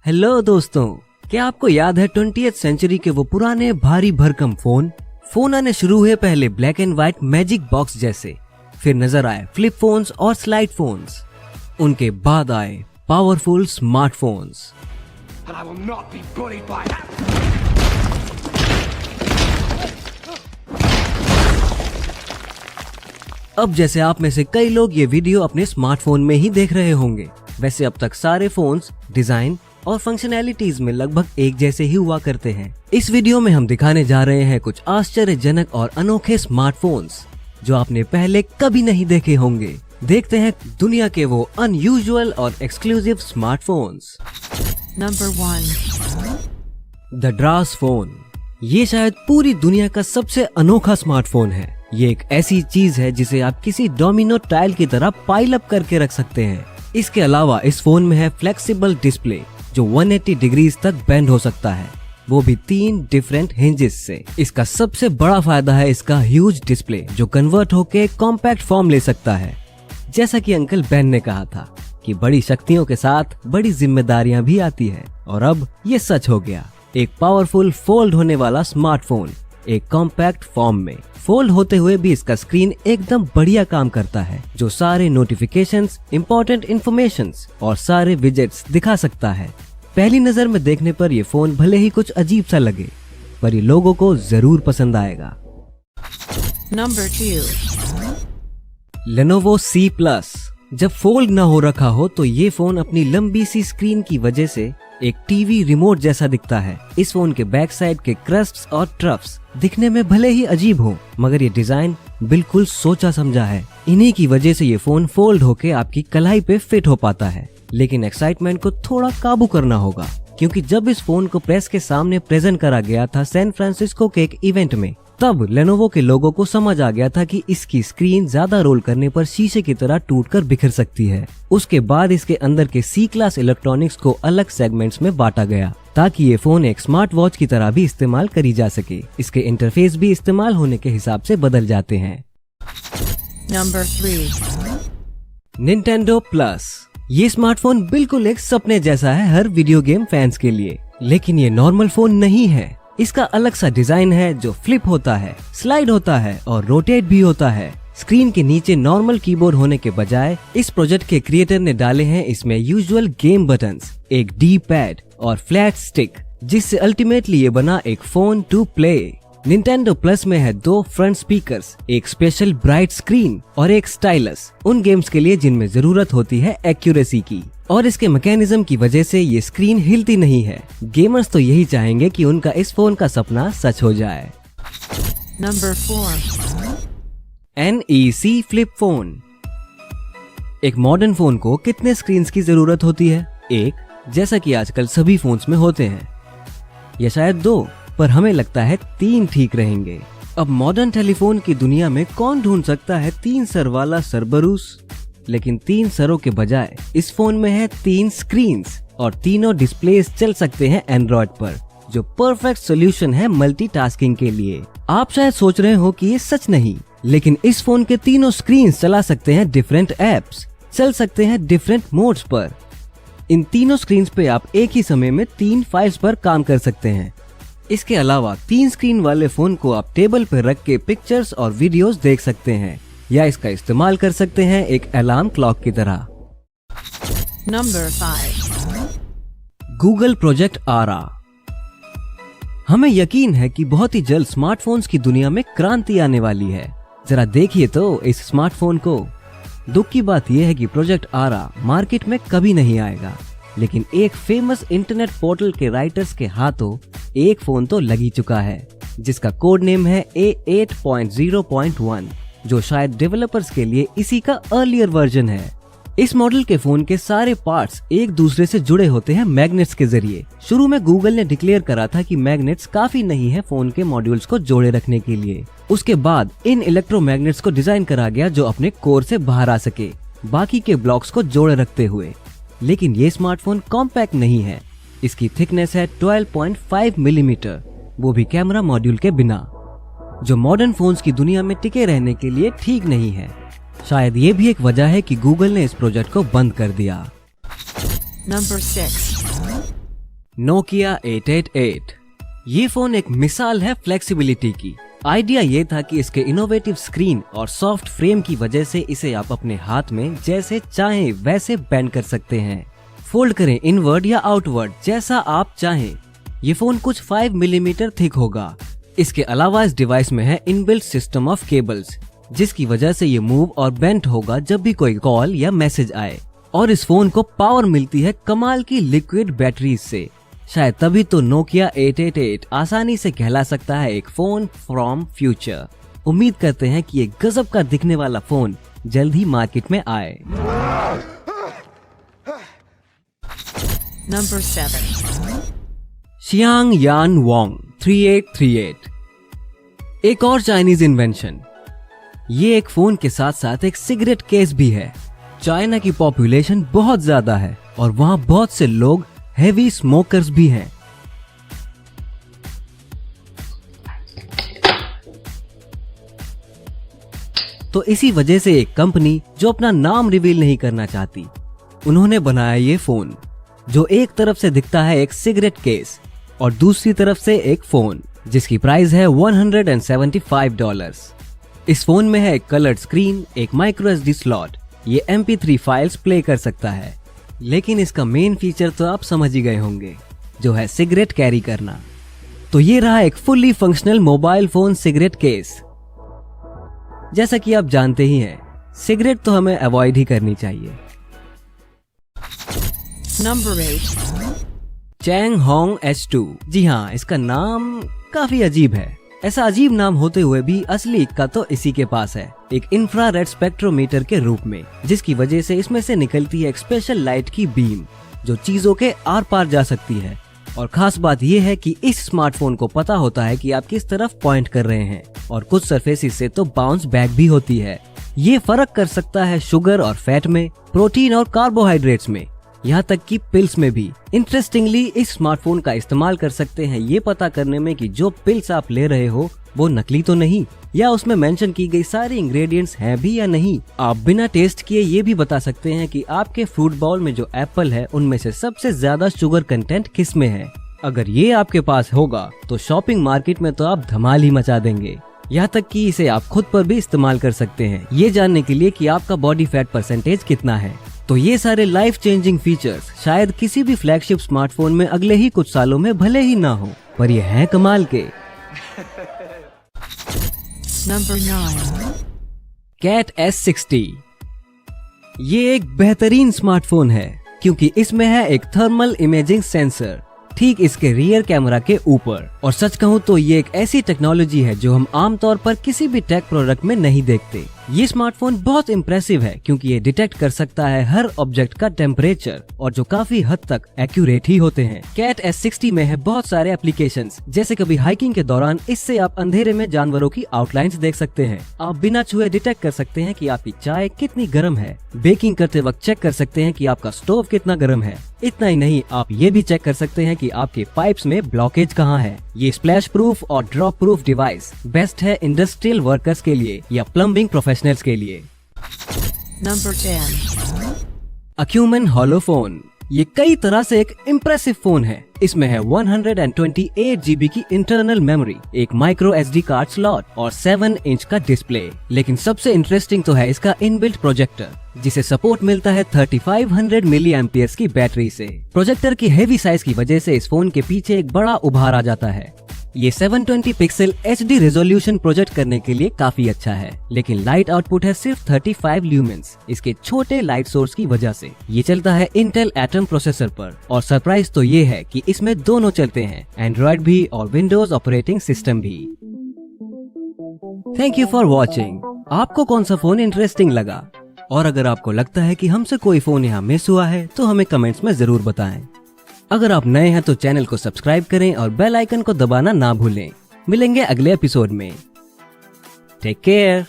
Hello दोस्तों, क्या आपको याद है 20th सेंचुरी के वो पुराने भारी भरकम फोन आने शुरू हुए पहले black and white magic box जैसे, फिर नजर आए फ्लिप फोन्स और स्लाइड फोन्स, उनके बाद आए पावरफुल स्मार्टफोन्स। अब जैसे आप में से कई लोग ये वीडियो अपने स्मार्टफोन में ही देख रहे होंगे, वैसे अब तक सारे फोन्स डिजाइन और फंक्शनैलिटीज में लगभग एक जैसे ही हुआ करते हैं। इस वीडियो में हम दिखाने जा रहे हैं कुछ आश्चर्यजनक और अनोखे स्मार्टफोन्स जो आपने पहले कभी नहीं देखे होंगे। देखते हैं दुनिया के वो अनयूजुअल और exclusive smartphones. Number 1, the draws phone. ये शायद पूरी दुनिया का सबसे अनोखा स्मार्टफोन है। ये एक ऐसी चीज है जिसे आप किसी डोमिनो टाइल की तरह पाइल अप करके रख सकते हैं। इसके अलावा इस फोन में है फ्लेक्सिबल डिस्प्ले जो 180 डिग्रीज तक बेंड हो सकता है, वो भी 3 डिफरेंट हिंजेस से। इसका सबसे बड़ा फायदा है इसका ह्यूज डिस्प्ले जो कन्वर्ट होके कॉम्पैक्ट फॉर्म ले सकता है। जैसा कि अंकल बेन ने कहा था कि बड़ी शक्तियों के साथ बड़ी जिम्मेदारियां भी आती है, और अब ये सच हो गया। एक पावरफुल फोल्ड होने वाला स्मार्टफोन एक कॉम्पैक्ट फॉर्म में फोल्ड होते हुए भी इसका स्क्रीन एकदम बढ़िया काम करता है, जो सारे नोटिफिकेशंस, इंपॉर्टेंट इंफॉर्मेशंस और सारे विजेट्स दिखा सकता है। पहली नजर में देखने पर ये फोन भले ही कुछ अजीब सा लगे, पर ये लोगों को जरूर पसंद आएगा। Number 2, Lenovo C Plus। जब फोल्ड न हो रखा हो तो ये फोन अपनी लंबी सी स्क्रीन की वजह से एक टीवी रिमोट जैसा दिखता है। इस फोन के बैक साइड के क्रस्ट्स और ट्रफ्स दिखने में भले ही अजीब हो, मगर ये डिजाइन बिल्कुल सोचा समझा है। इन्हीं की वजह से ये फोन फोल्ड होके आपकी कलाई पे फिट हो पाता है। लेकिन एक्साइटमेंट को थोड़ा काबू करना होगा, क्योंकि जब इस फोन को प्रेस के सामने प्रेजेंट करा गया था सैन फ्रांसिस्को के एक इवेंट में, तब लेनोवो के लोगों को समझ आ गया था कि इसकी स्क्रीन ज्यादा रोल करने पर शीशे की तरह टूटकर बिखर सकती है। उसके बाद इसके अंदर के C क्लास इलेक्ट्रॉनिक्स को अलग सेगमेंट्स में बांटा गया ताकि ये फोन एक स्मार्ट वॉच की तरह भी इस्तेमाल करी जा सके। इसके इंटरफेस भी इस्तेमाल होने के हिसाब से बदल जाते हैं। Number 3, Nintendo plus. ये स्मार्टफोन बिल्कुल एक सपने जैसा है हर वीडियो गेम फैंस के लिए, लेकिन ये नॉर्मल फोन नहीं है। इसका अलग सा डिजाइन है जो फ्लिप होता है, स्लाइड होता है और रोटेट भी होता है। स्क्रीन के नीचे नॉर्मल कीबोर्ड होने के बजाय इस प्रोजेक्ट के क्रिएटर ने डाले हैं इसमें यूजुअल गेम बटन्स, एक डी पैड और फ्लैट स्टिक, जिससे अल्टीमेटली ये बना एक phone to play. Nintendo plus में है 2 फ्रंट स्पीकर्स, एक स्पेशल ब्राइट स्क्रीन और एक स्टाइलस, उन गेम्स के लिए जिनमें जरूरत होती है एक्यूरेसी की। और इसके मैकेनिज्म की वजह से ये स्क्रीन हिलती नहीं है। गेमर्स तो यही चाहेंगे कि उनका इस फोन का सपना सच हो जाए। Number 4, NEC flip phone. एक मॉडर्न फोन को कितने स्क्रीन्स की जरूरत होती है? एक, जैसा कि आजकल सभी फोन्स में होते हैं, या शायद 2, पर हमें लगता है 3 ठीक रहेंगे। अब मॉडर्न टेलीफोन की दुनिया में कौन ढूंढ सकता है 3 सर वाला सरबरूस? लेकिन 3 सरों के बजाय इस फोन में है 3 स्क्रीन्स और तीनों डिस्प्लेस चल सकते हैं एंड्रॉइड पर, जो परफेक्ट सोल्यूशन है मल्टीटास्किंग के लिए। आप शायद सोच रहे हो कि ये सच नहीं, लेकिन इस फोन के तीनों स्क्रीन्स चला सकते हैं डिफरेंट एप्स, चल सकते हैं डिफरेंट मोड्स पर। इन तीनों स्क्रीन्स पे आप एक ही समय में 3 फाइल्स पर काम कर सकते हैं। इसके अलावा 3 स्क्रीन वाले फोन को आप टेबल पर रख के पिक्चर्स और वीडियोस देख सकते हैं, या इसका इस्तेमाल कर सकते हैं एक अलार्म क्लॉक की तरह। नंबर 5, गूगल प्रोजेक्ट आरा। हमें यकीन है कि बहुत ही जल्द स्मार्टफोन्स की दुनिया में क्रांति आने वाली है। जरा देखिए तो इस स्मार्टफोन को। दुख की बात यह है कि प्रोजेक्ट आरा मार्केट में कभी नहीं आएगा, लेकिन एक फेमस इंटरनेट पोर्टल के राइटर्स के हाथों एक फोन तो लग ही चुका है, जिसका कोड नेम है A8.0.1, जो शायद डेवलपर्स के लिए इसी का अर्लियर वर्जन है। इस मॉडल के फोन के सारे पार्ट्स एक दूसरे से जुड़े होते हैं मैग्नेट्स के जरिए। शुरू में गूगल ने डिक्लेयर करा था कि मैग्नेट्स काफी नहीं है फोन के मॉड्यूल्स को जोड़े रखने के लिए। उसके बाद इन इलेक्ट्रोमैग्नेट्स को डिजाइन करा गया जो अपने कोर से बाहर आ सके, बाकी के ब्लॉक्स को जोड़े रखते हुए। लेकिन ये स्मार्टफोन कॉम्पैक्ट नहीं है। इसकी थिकनेस है 12.5 मिलीमीटर, वो भी कैमरा मॉड्यूल के बिना, जो मॉडर्न फोन्स की दुनिया में टिके रहने के लिए ठीक नहीं है। शायद ये भी एक वजह है कि गूगल ने इस प्रोजेक्ट को बंद कर दिया। Number 6, Nokia 888। ये फोन एक मिसाल है फ्लेक्सिबिलिटी की। आइडिया ये था कि इसके इनोवेटिव स्क्रीन और सॉफ्ट फ्रेम की वजह से इसे आप अपने हाथ में जैसे चाहें वैसे बेंड कर सकते हैं। फोल्ड करें इनवर्ड या आउटवर्ड जैसा आप चाहें। ये फोन कुछ 5 मिलीमीटर थिक होगा। इसके अलावा इस डिवाइस में है इनबिल्ट सिस्टम ऑफ केबल्स, जिसकी वजह से ये मूव और बेंट होगा जब भी कोई कॉल या मैसेज आए। और इस फोन को पावर मिलती है कमाल की लिक्विड बैटरीज से। शायद तभी तो नोकिया 888 आसानी से कहला सकता है एक फोन फ्रॉम फ्यूचर। उम्मीद करते हैं कि ये गजब का दिखने वाला फोन जल्द ही मार्केट में आए। Number 7. शियांग यान वोंग 3838। एक और चाइनीज इन्वेंशन। ये एक फोन के साथ साथ एक सिगरेट केस भी है। चाइना की पॉपुलेशन बहुत ज्यादा है और वहाँ बहुत से लोग हेवी स्मोकर्स भी हैं। तो इसी वजह से एक कंपनी जो अपना नाम रिवील नहीं करना चाहती, उन्होंने बनाया ये फोन जो एक तरफ से दिखता है एक सिगरेट केस और दूसरी तरफ से एक फोन जिसकी प्राइस है $175। इस फोन में है एक कलर्ड स्क्रीन, एक माइक्रो SD स्लॉट। ये MP3 फाइल्स प्ले कर सकता है, लेकिन इसका मेन फीचर तो आप समझ ही गए होंगे, जो है सिगरेट कैरी करना। तो ये रहा एक fully functional mobile phone cigarette case. जैसा कि आप जानते ही हैं, सिगरेट तो हमें अवॉइड ही करनी चाहिए। Number 8. Chang Hong S2। जी हाँ, इसका नाम काफी अजीब है। ऐसा अजीब नाम होते हुए भी असली इक्का तो इसी के पास है, एक इंफ्रारेड स्पेक्ट्रोमीटर के रूप में, जिसकी वजह से इसमें से निकलती है एक स्पेशल लाइट की बीम जो चीजों के आर पार जा सकती है। और खास बात यह है कि इस स्मार्टफोन को पता होता है कि आप किस तरफ पॉइंट कर रहे हैं और कुछ सरफेसेस से तो बाउंस बैक भी होती है। ये फर्क कर सकता है शुगर और फैट में, प्रोटीन और कार्बोहाइड्रेट्स में, यहाँ तक कि पिल्स में भी। इंटरेस्टिंगली इस स्मार्टफोन का इस्तेमाल कर सकते हैं ये पता करने में कि जो पिल्स आप ले रहे हो वो नकली तो नहीं, या उसमें मेंशन की गई सारी इंग्रेडिएंट्स हैं भी या नहीं। आप बिना टेस्ट किए ये भी बता सकते हैं कि आपके फ्रूट बाउल में जो एप्पल है उनमें से सबसे ज्यादा शुगर कंटेंट किस में है। अगर ये आपके पास होगा तो शॉपिंग मार्केट में तो आप धमाल ही मचा देंगे। यहाँ तक कि इसे आप खुद पर भी इस्तेमाल कर सकते हैं ये जानने के लिए कि आपका बॉडी फैट परसेंटेज कितना है। तो ये सारे लाइफ चेंजिंग फीचर्स शायद किसी भी फ्लैगशिप स्मार्टफोन में अगले ही कुछ सालों में भले ही ना हो, पर ये हैं कमाल के। Number 9. Cat S60। ये एक बेहतरीन स्मार्टफोन है क्योंकि इसमें है एक थर्मल इमेजिंग सेंसर ठीक इसके रियर कैमरा के ऊपर। और सच कहूँ तो ये एक ऐसी टेक्नोलॉजी है जो हम आमतौर पर किसी भी टेक प्रोडक्ट में नहीं देखते। ये स्मार्टफोन बहुत इम्प्रेसिव है क्योंकि ये डिटेक्ट कर सकता है हर ऑब्जेक्ट का टेम्परेचर और जो काफी हद तक एक्यूरेट ही होते हैं। कैट S60 में है बहुत सारे एप्लीकेशंस, जैसे कभी हाइकिंग के दौरान इससे आप अंधेरे में जानवरों की आउटलाइंस देख सकते हैं। आप बिना छुए डिटेक्ट कर सकते हैं कि आपकी चाय कितनी गर्म है। बेकिंग करते वक्त चेक कर सकते हैं कि आपका स्टोव कितना गर्म है। इतना ही नहीं, आप ये भी चेक कर सकते हैं कि आपके पाइप्स में ब्लॉकेज कहाँ है। ये स्प्लैश प्रूफ और ड्रॉप प्रूफ डिवाइस बेस्ट है इंडस्ट्रियल वर्कर्स के लिए या प्लम्बिंग प्रोफेशनल्स के लिए। Number 10. अक्यूमेन होलो फोन। ये कई तरह से एक इम्प्रेसिव फोन है। इसमें है 128 GB की इंटरनल मेमोरी, एक माइक्रो SD कार्ड स्लॉट और 7 इंच का डिस्प्ले। लेकिन सबसे इंटरेस्टिंग तो है इसका इनबिल्ट प्रोजेक्टर, जिसे सपोर्ट मिलता है 3500 मिली एम्पियर्स की बैटरी से। प्रोजेक्टर की हेवी साइज की वजह से इस फोन के पीछे एक बड़ा उभार आ जाता है। ये 720 पिक्सल HD रेजोल्यूशन प्रोजेक्ट करने के लिए काफी अच्छा है, लेकिन लाइट आउटपुट है सिर्फ 35 ल्यूमेंस इसके छोटे लाइट सोर्स की वजह से। ये चलता है इंटेल एटम प्रोसेसर पर और सरप्राइज तो ये है कि इसमें दोनों चलते हैं, एंड्रॉइड भी और विंडोज ऑपरेटिंग सिस्टम भी। Thank you for watching. आपको कौन सा फोन इंटरेस्टिंग लगा? और अगर आपको लगता है कि हमसे कोई फोन यहाँ मिस हुआ है तो हमें कमेंट्स में जरूर बताएं। अगर आप नए हैं तो चैनल को सब्सक्राइब करें और बेल आइकन को दबाना ना भूलें। मिलेंगे अगले एपिसोड में। Take care.